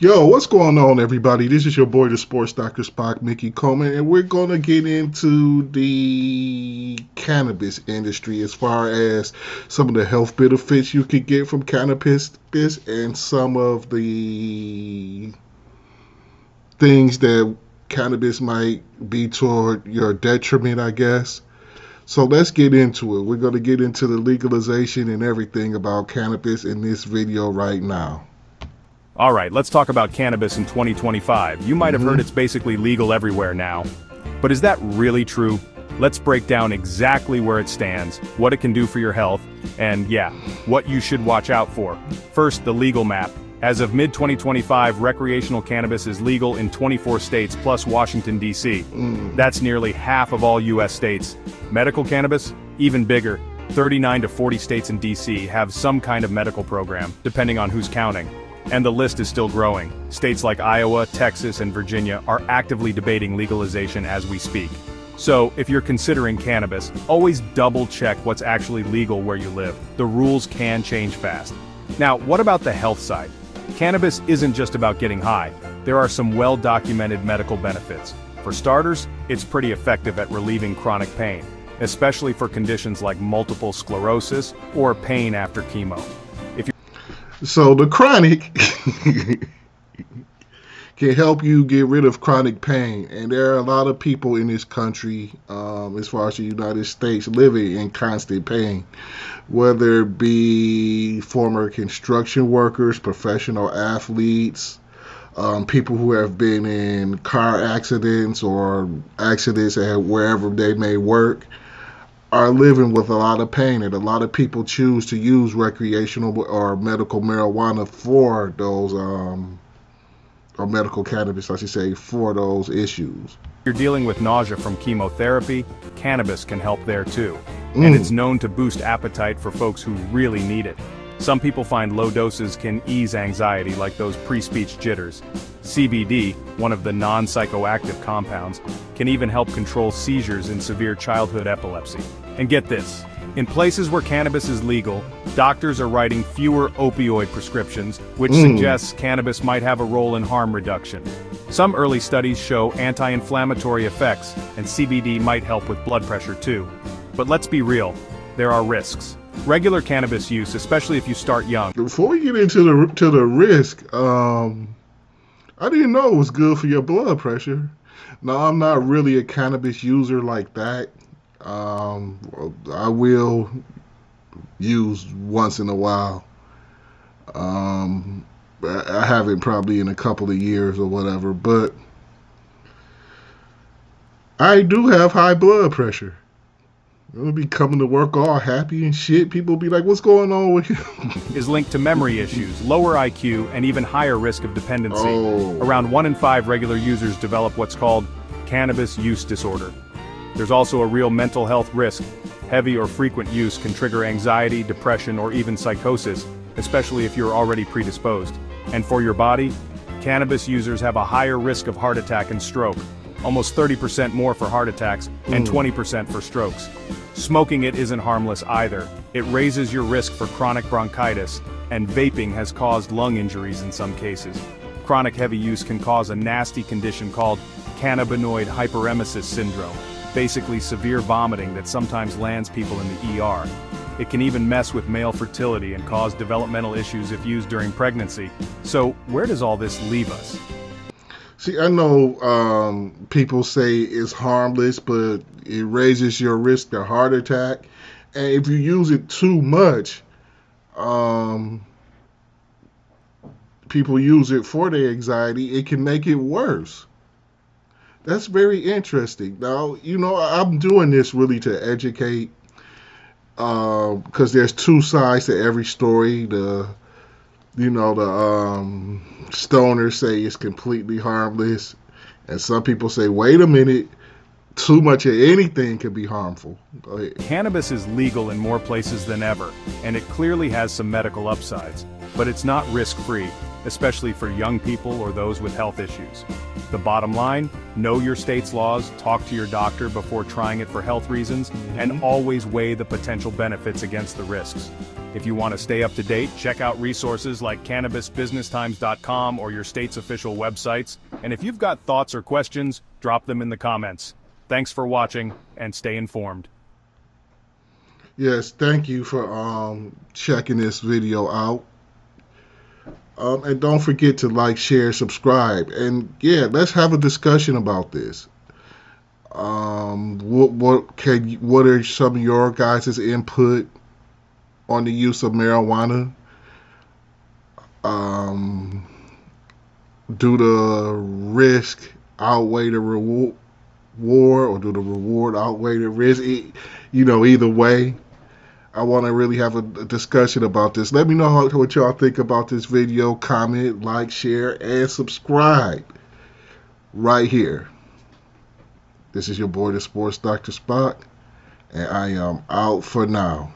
Yo, what's going on, everybody? This is your boy, the Sports Doctor Spock, Mickey Coleman, and we're going to get into the cannabis industry as far as some of the health benefits you could get from cannabis and some of the things that cannabis might be toward your detriment, I guess. So let's get into it. We're going to get into the legalization and everything about cannabis in this video right now. All right, let's talk about cannabis in 2025. You might have heard it's basically legal everywhere now. But is that really true? Let's break down exactly where it stands, what it can do for your health, and yeah, what you should watch out for. First, the legal map. As of mid-2025, recreational cannabis is legal in 24 states plus Washington, D.C. That's nearly half of all U.S. states. Medical cannabis? Even bigger. 39 to 40 states in D.C. have some kind of medical program, depending on who's counting. And the list is still growing. States like Iowa, Texas, and Virginia are actively debating legalization as we speak. So, if you're considering cannabis, always double-check what's actually legal where you live. The rules can change fast. Now, what about the health side? Cannabis isn't just about getting high. There are some well-documented medical benefits. For starters, it's pretty effective at relieving chronic pain, especially for conditions like multiple sclerosis or pain after chemo. So the chronic can help you get rid of chronic pain. And there are a lot of people in this country, as far as the United States, living in constant pain. Whether it be former construction workers, professional athletes, people who have been in car accidents or accidents at wherever they may work, are living with a lot of pain, and a lot of people choose to use recreational or medical marijuana for those, or medical cannabis, I should say, for those issues. If you're dealing with nausea from chemotherapy, cannabis can help there too. And it's known to boost appetite for folks who really need it. Some people find low doses can ease anxiety, like those pre-speech jitters. CBD, one of the non-psychoactive compounds, can even help control seizures in severe childhood epilepsy. And get this, in places where cannabis is legal, doctors are writing fewer opioid prescriptions, which suggests cannabis might have a role in harm reduction. Some early studies show anti-inflammatory effects, and CBD might help with blood pressure too. But let's be real, there are risks. Regular cannabis use, especially if you start young. Before we get into the risk, I didn't know it was good for your blood pressure. Now, I'm not really a cannabis user like that. I will use once in a while. I haven't probably in a couple of years or whatever, but I do have high blood pressure. I'll be coming to work all happy and shit. People be like, what's going on with you? Is linked to memory issues, lower IQ, and even higher risk of dependency. Around 1 in 5 regular users develop what's called cannabis use disorder. There's also a real mental health risk. Heavy or frequent use can trigger anxiety, depression, or even psychosis, especially if you're already predisposed. And for your body, cannabis users have a higher risk of heart attack and stroke. Almost 30% more for heart attacks and 20% for strokes. Smoking it isn't harmless either. It raises your risk for chronic bronchitis, and vaping has caused lung injuries in some cases. Chronic heavy use can cause a nasty condition called cannabinoid hyperemesis syndrome, basically severe vomiting that sometimes lands people in the ER. It can even mess with male fertility and cause developmental issues if used during pregnancy. So where does all this leave us? See, I know people say it's harmless, but it raises your risk of heart attack. And if you use it too much, people use it for their anxiety, it can make it worse. That's very interesting. Now, you know, I'm doing this really to educate, because there's two sides to every story. The stoners say it's completely harmless, and some people say, wait a minute, too much of anything can be harmful. Go ahead. Cannabis is legal in more places than ever, and it clearly has some medical upsides. but it's not risk-free, especially for young people or those with health issues. The bottom line, know your state's laws, talk to your doctor before trying it for health reasons, and always weigh the potential benefits against the risks. If you want to stay up to date, check out resources like cannabisbusinesstimes.com or your state's official websites, and if you've got thoughts or questions, drop them in the comments. Thanks for watching, and stay informed. Yes, thank you for checking this video out. And don't forget to like, share, subscribe, and yeah, let's have a discussion about this. What are some of your guys' input on the use of marijuana? Do the risk outweigh the reward, or do the reward outweigh the risk? Either way. I want to really have a discussion about this. Let me know what y'all think about this video. Comment, like, share, and subscribe right here. This is your boy, the Sports Dr. Spock, and I am out for now.